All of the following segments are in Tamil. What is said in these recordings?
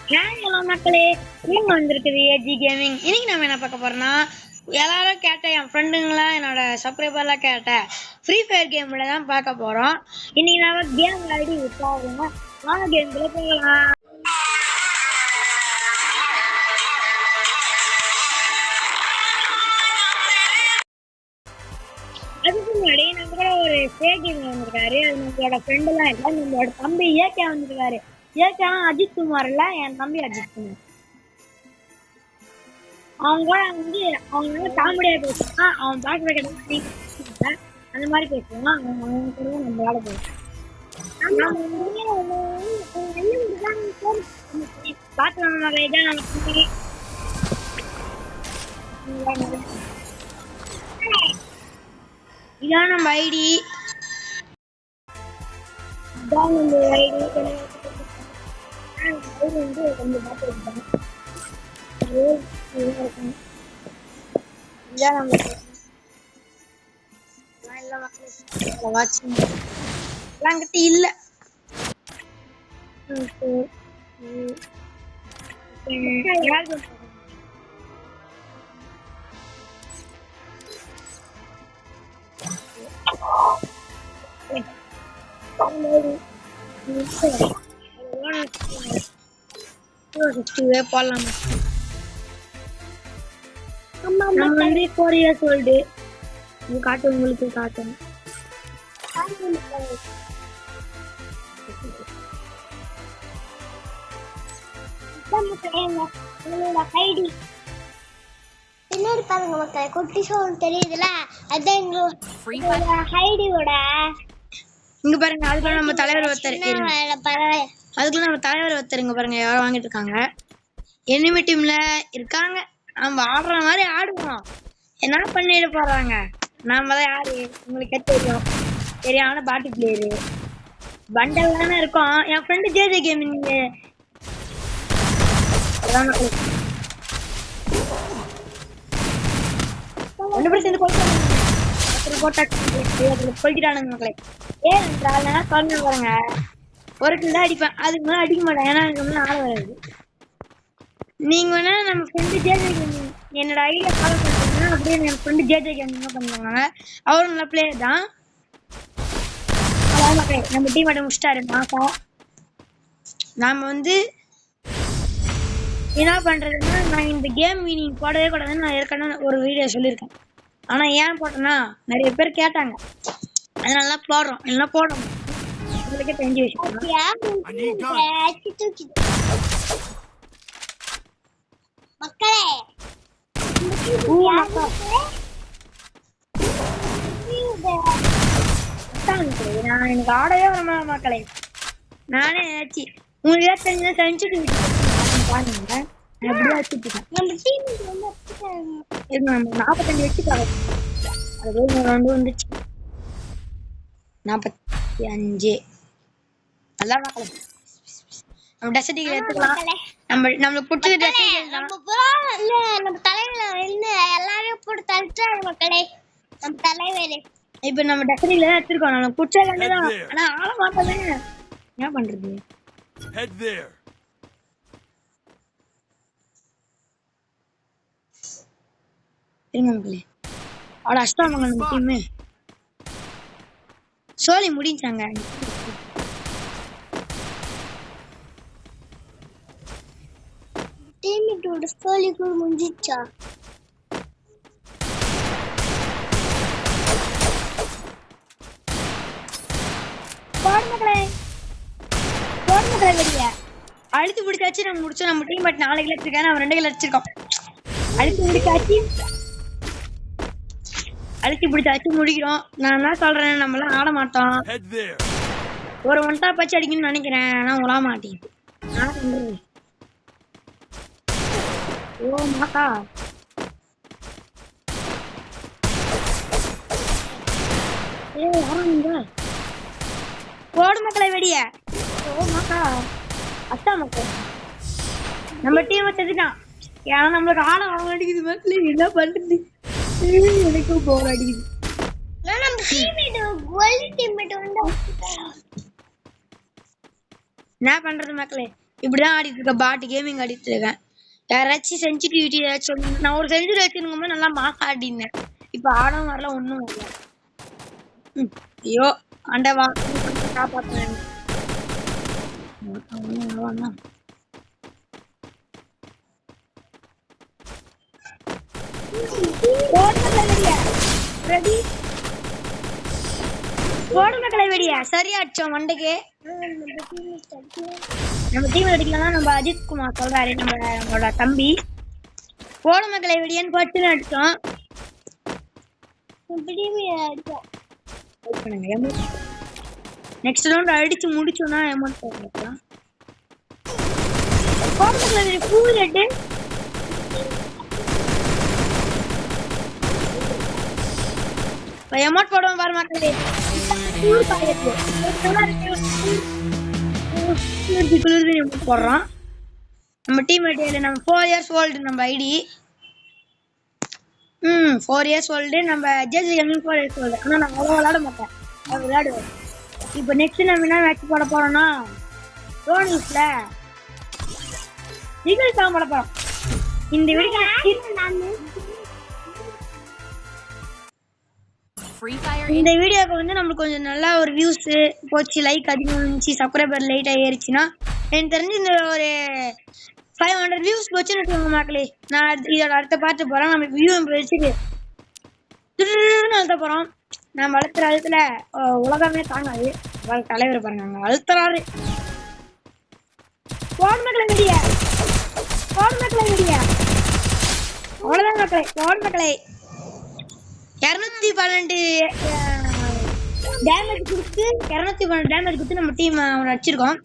ஹலோ மக்களே, நீங்க வந்திருக்குது ஏஜி கேமிங். இன்னைக்கு நம்ம என்ன பார்க்க போறோம்னா, எல்லாரும் கேட்ட என் ஃப்ரெண்டுங்களாம் என்னோட சப்ஸ்கிரைபர்லாம் கேட்ட ஃப்ரீ ஃபயர் கேம்ல தான் பார்க்க போறோம். இன்னைக்கு நாம கேம் விளையாடி விட்டாங்க. வாங்க கேம்குள்ள போகலாம். அதுக்கு முன்னாடி நம்ம கூட ஒரு கேம் வந்திருக்காரு. அது நம்மளோட ஃப்ரெண்டுலாம் இல்லை, நம்மளோட தம்பி ஏகே வந்திருக்காரு. ஏகே அஜித் குமார் இல்ல, என் தம்பி அஜித் குமார். அவங்க வந்து அவங்க காமெடியா பேசுவான். அவன் பாக்குற அந்த மாதிரி பேசுவான். அவங்க கூட நம்மளால பேசுவான். இதான் நம்ம ஐடி. வந்து கொஞ்சம் பார்த்துருக்கேன். இல்ல போடலாம். நம்ம வந்து 4 years old. காட்டு, உங்களுக்கு காட்டணும். பின்னாடி பாருங்க மக்களே, குட்டி சோல் தெரியுதுல, அதான் எங்களோட ஹைடியோட. இங்க பாருங்க, அதுக்குள்ள நம்ம தலைவர் ஒருத்தர், அதுக்குள்ள நம்ம தலைவர் ஒருத்தர் இங்க பாருங்க யாரோ வாங்கிட்டு இருக்காங்க. எனிமி டீம்ல இருக்காங்க. நம்ம ஆடுற மாதிரி ஆடுவோம். என்ன பண்ணிட்டு போறாங்க? நாம தான் யாரு உங்களுக்கு தெரியும், சரியான பாட்டி பிளேயரு பண்டல் தானே இருக்கோம். என் ஃப்ரெண்டு ஜேஜே கேமிங் ஒன்று பேர் சேர்ந்து கொள்கிறானுங்க மக்களே. ஏனென்றால் நான் சொன்ன பாருங்க, ஒரு கிலோ அடிப்பேன், அதுக்கு மேலே அடிக்க மாட்டேன். ஏன்னா எனக்கு வந்து ஆள வராது. நீங்க வேணா நம்ம ஃப்ரெண்டு ஜேஜே கேமிங் என்னோட ஐடியா ஃபாலோ பண்ணிட்டீங்கன்னா அப்படியே என் ஃப்ரெண்டு ஜேஜே கேமிங் பண்ணுவாங்க. அவரும் நல்ல பிளேயர் தான். அதாவது மக்களே, நம்ம டீம் மட்டும் முடிச்சிட்டாரு மாசம். நாம வந்து என்ன பண்றதுன்னா, நான் இந்த கேம் நீங்க போடவே கூடாதுன்னு நான் ஏற்கனவே ஒரு வீடியோ சொல்லியிருக்கேன். ஆனா ஏன் போட்டேன்னா, நிறைய பேர் கேட்டாங்க, அதனால போடுறோம். இல்லைன்னா போடணும், உங்களுக்கே தெரிஞ்ச விஷயம். மக்களே நான் எனக்கு ஆடவே வர மக்களே. நானே ஏதாச்சு உங்களுக்கு தெரிஞ்சா செஞ்சுட்டு பாருங்க. எப்படியா வச்சுருக்கேன். நம்ம 45 வச்சுக்காங்க. அது 2 வந்துச்சு. 45 நல்லா மக்களே. நம்ம டெசர்ட்டிகள் எடுத்துக்கலாம். நம்மளுக்கு பிடிச்ச டெசர்ட்டிகள் தான். நம்ம தலைவர் என்ன எல்லாரையும் போட்டு தள்ளுறாங்க மக்களே. நம்ம தலைவர் இப்ப நம்ம டெசர்ட்டிகள் தான் எடுத்துருக்கோம். நம்மளுக்கு பிடிச்ச வேண்டியதான். ஆனா ஆள மாட்டேன். என்ன பண்றது? மக்களே அவளை அஷ்டாமங்க நம்ம டீமு சோழி முடிஞ்சாங்க. டீமேட்டோட ஸ்டோரி கூட முடிஞ்சிச்சா? போடுமக்களே வெளியே அழுத்தி பிடிச்சாச்சு. நம்ம முடிச்சோம். நம்ம டீம் பட் 4 கிலோ வச்சிருக்கேன். நம்ம 2 கிலோ வச்சிருக்கோம். அழுத்தி பிடிச்சாச்சு முடிக்கிறோம். நான் என்ன சொல்றேன், நம்மளாம் ஆட மாட்டோம். ஒரு 1 டாப் வச்சு அடிக்கணும்னு நினைக்கிறேன். ஆனா உலா மாட்டேன். ஓ மாக்கா போடு மக்களை வெடிய. ஓ மாக்கா அத்தா மக்கள் நம்ம டீம் வச்சதுதான். ஏன்னா நம்மளுக்கு ஆட அவங்க அடிக்குது மக்களே. என்ன பண்றது? எனக்கு போர் அடிக்குது. என்ன பண்றது மக்களே? இப்படிதான் ஆடிட்டு இருக்கேன், பாட்டு கேமிங் ஆடிட்டு இருக்கேன். யாராச்சும் சென்சிட்டிவிட்டி ஏதாச்சும் நான் ஒரு சென்சிட்டிவ் வச்சிருக்கும் போது நல்லா மாசா ஆடினேன். இப்ப ஆடம் வரல, ஒண்ணும் வரல. ஐயோ ஆண்டவா காப்பாத்துறேன். கோடுமக்களை வெடியா சரியா அடிச்சோம் மண்டைக்கு. நம்ம டீம் அடிக்கலாம். நம்ம அஜித் குமார் சொல்றாரு, நம்மளோட தம்பி. கோடுமக்களை வெடியான்னு பட்டுன்னு அடிச்சோம். நெக்ஸ்ட் ரவுண்ட் அடிச்சு முடிச்சோம்னா அமௌண்ட் போடலாம். கோடுமக்களை வெடி ஃபுல் ரெட். அமௌண்ட் போடுவோம் பாரு மக்களே. போடுறோம் நம்ம டீம் நம்ம 4 years old நம்ம ஐடி. 4 years old நம்ம ஜேஜி கேமிங் 4 years old. ஆனா நான் அவ்வளோ விளையாட மாட்டேன், அவர் விளையாடுவேன். இப்போ நெக்ஸ்ட் நம்ம என்ன மேட்ச் போட போறோம்னா ரோனிஸ்ல ஈகிள்ஸ் தான் போட போறோம். இந்த வீடியோ இந்த வீடியோக்கு வந்து நம்மளுக்கு கொஞ்சம் நல்லா ஒரு வியூஸ் போச்சு, லைக் அதிகமாக இருந்துச்சு, சப்ஸ்கிரைபர் லைட்டாக ஏறிச்சுன்னா எனக்கு தெரிஞ்சு இந்த ஒரு 500 வியூஸ் போச்சுன்னு வச்சுக்கோங்க மக்களே. நான் இதோட அடுத்த பார்த்து போகிறேன். நம்ம வியூ வச்சுட்டு அழுத்த போகிறோம். நம்ம அழுத்துற அழுத்துல உலகமே தாங்காது. தலைவர் பாருங்க அங்கே அழுத்துறாரு. கோடுமக்களை வெடியா, கோடுமக்களை வெடியா. அவ்வளோதான் மக்களே. கோடுமக்களை 212 டேமேஜ் கொடுத்து 212 டேமேஜ் கொடுத்து நம்ம டீம் அவனை அடிச்சிருக்கோம்.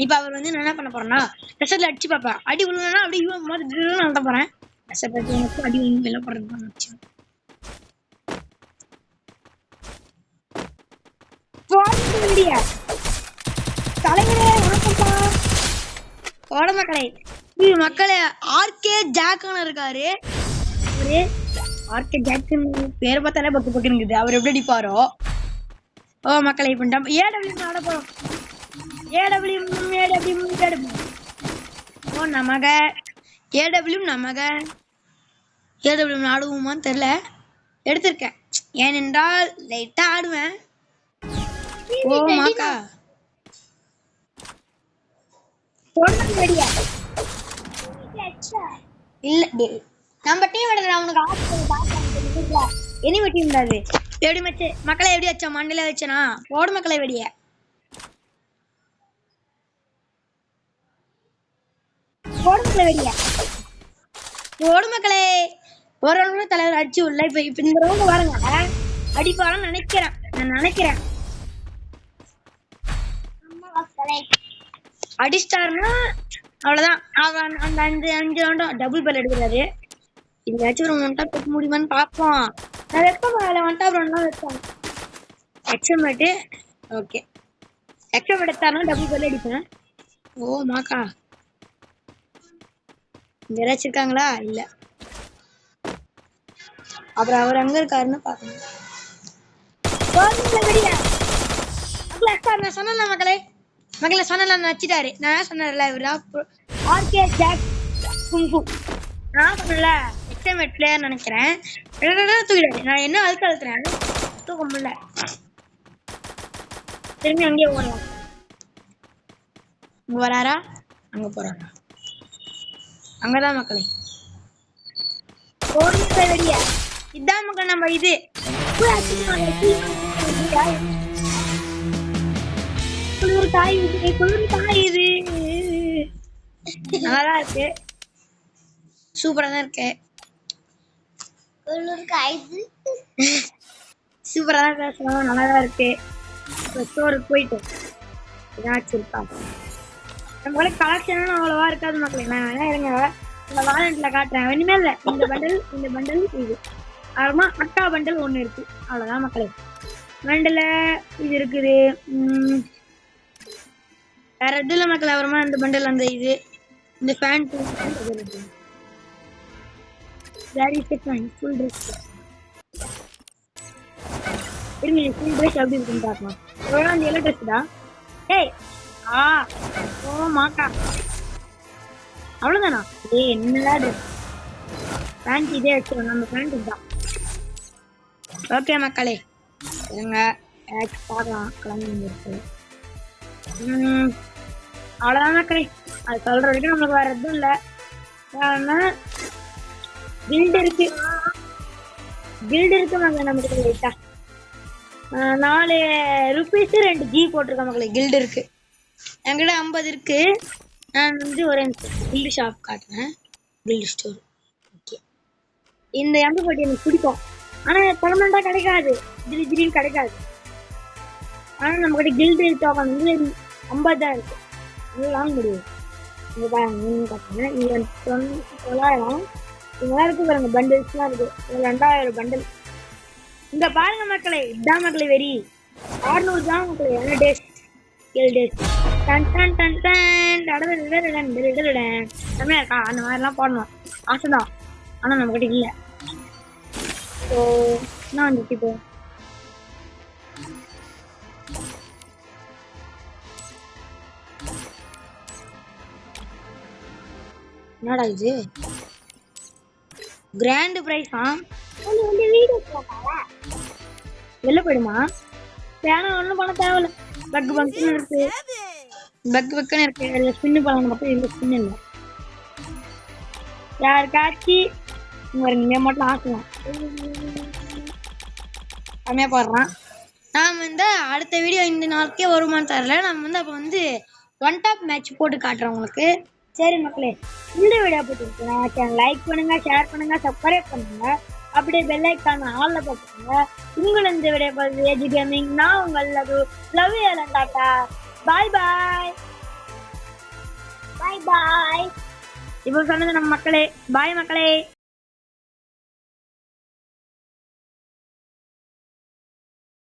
இப்போ அவர் வந்து நான் என்ன பண்ண போறேன்னா ரெசர்ட்ல அடிச்சு பார்ப்பேன். அடி விழுனா அப்படியே இவன் மாதிரி நடத்த போறேன். ரெசர்ட் எனக்கு அடி விழுந்து வெளில போறது நினைச்சேன். தலைவரே வணக்கம்ப்பா. கோடுமக்களை மக்களே ஆர்கே ஜாக்கான இருக்காரு. ஆர்கே ஜாக்சன் பேர் பார்த்தாலே பக்கு பக்கு இருக்குது. அவர் எப்படி அடிப்பாரோ. ஓ மக்களை இப்போ ஏடபிள்யூ ஆட போறோம். ஏடபிள்யூ ஓ நமக ஏடபிள்யூ நமக ஏடபிள்யூ ஆடுவோமான்னு தெரியல. எடுத்திருக்கேன் ஏனென்றால் லைட்டா ஆடுவேன். ஓ மாக்கா இல்ல நம்ம டீம் எடுக்கிற அவனுக்கு எனிமி டீம் அது எப்படி மச்சு மக்களை எப்படி வச்சா மண்ணில வச்சனா ஓடு மக்களை வெடிய ஓடு மக்களே. ஒரு தலைவர் அடிச்சு உள்ள இப்ப இந்த ரவுண்ட் பாருங்க அடிப்பாரான்னு நினைக்கிறேன். அடிஸ்டார்னா அவ்வளவுதான். அவன் அந்த 5 ரவுண்டும் டபுள் பெல் எடுக்கிறாரு. எங்கேயாச்சும் ஒரு ஒன் டாப் வைக்க முடியுமான்னு பார்ப்போம். நான் வைப்பேன் ஒன் டாப் ரவுண்ட்லாம் வைப்பேன். எக்ஸமேட்டு ஓகே எக்ஸம் எடுத்தாருன்னா டபுள் பெல் அடிப்பேன். ஓ மாக்கா இங்க யாராச்சும் இருக்காங்களா? இல்ல. அப்புறம் அவர் அங்க இருக்காருன்னு பாக்கணும். நான் சொன்னல மக்களை சொன்னல நச்சிட்டாரு. நான் சொன்னேன்ல இவரா ஆர்கே ஜாக் குங்கு. நான் சொன்னல எக்ஸாமெட் பிளேயர் நினைக்கிறேன். தூக்கிடாரு. நான் என்ன அழுத்துறேன் தூக்க முடியல. திரும்பி அங்கேயே ஓடலாம். இங்க வராரா? அங்க போறாரா? அங்கதான் மக்களே. வெடியா இதான் மக்கள் நம்ம இது குளிர் காயுது. நல்லாதான் இருக்கு, சூப்பரா தான் இருக்கு. சூப்பரா தான் பேசலாம், நல்லாதான் இருக்கு. ஸ்டோருக்கு போயிட்டு ஏதாச்சும் இருக்கா நம்மளோட கலெக்ஷன் அவ்வளவா இருக்காது மக்களே. நான் வேணா இருங்க இந்த வாலண்ட்ல காட்டுறேன். இனிமே இல்ல இந்த பண்டல் இது அப்புறமா அக்கா பண்டல் ஒண்ணு இருக்கு. அவ்வளவுதான் மக்களே. பண்டல இது இருக்குது. வேற எதுல மக்கள் அப்புறமா இந்த பண்டல் அந்த இது இந்த ஃபேன் ஃபுல் ட்ரெஸ் இருங்க. ஃபுல் ட்ரெஸ் எப்படி இருக்குன்னு பார்க்கலாம். அந்த எல்லோ ட்ரெஸ் தான். ஏய் ஆ ஓ மாக்கா அவ்வளவுதானா என்னடா இது பேண்ட் இதே வச்சு நம்ம பேண்ட் இதுதான் ஓகே மக்களே இருங்க பார்க்கலாம் கிளம்பி இருக்கு அவ்வளோதான் மக்களே அது சொல்ற வரைக்கும் நம்மளுக்கு வேற எதுவும் இல்லை கில்டு இருக்கு மக்களே நமக்கு லைட்டா 4 ருபீஸ் 2 G போட்டிருக்கேன் மக்களே கில்டு இருக்கு என்கிட்ட 50 இருக்கு நான் வந்து ஒரு கில்டு ஷாப் காட்டுறேன் கில்டு ஸ்டோர் ஓகே இந்த MP40 எனக்கு பிடிக்கும் ஆனா பர்மனண்டா கிடைக்காது திடீர்னு கிடைக்காது ஆனா நம்ம கிட்ட கில்டு டோக்கன் வந்து 50 தான் இருக்கு வாங்க முடியும் இங்க பாருங்க இங்க 900 இதெல்லாம் இருக்கு பாருங்க பண்டில்ஸ்லாம் இருக்கு 2000 பண்டில் இங்க பாருங்க மக்களே இதான் மக்களே வெரி 600 தான் மக்களே என்ன டேஸ் கில் டேஸ் டன் டன் டன் டன் செம்மையா இருக்கா அந்த மாதிரிலாம் போடணும் ஆசைதான் ஆனா நம்ம கிட்ட இல்லை ஸோ என்ன வந்துச்சு இப்போ என்னடா இது கிராண்ட் பிரைஸா வெளில போயிடுமா வேணா ஒன்றும் பண்ண தேவையில்ல பக்குன்னு இருக்கு பக்குன்னு இருக்கு இல்லை ஸ்பின்னு பண்ணணும் மட்டும் இல்லை ஸ்பின் இல்லை யாருக்காச்சு இங்கே மட்டும் ஆசைலாம் கம்மியாக போடுறான் நாம் வந்து அடுத்த வீடியோ இந்த நாளுக்கே வருமானு தரல நம்ம வந்து அப்போ வந்து 1 டாப் மேட்ச் போட்டு காட்டுறோம் உங்களுக்கு சரி மக்களே இந்த வீடியோ பிடிச்சிருக்குன்னா லைக் பண்ணுங்க ஷேர் பண்ணுங்க சப்ஸ்கிரைப் பண்ணுங்க அப்படியே பெல் ஐக்கான் ஆல்ல போட்டுருங்க உங்களை இந்த வீடியோ பார்த்து ஏஜி கேமிங் நான் உங்கள் லவ் ஏலன் டாட்டா பாய் பாய் பாய் பாய் இப்போ சொன்னது நம்ம மக்களே பாய் மக்களே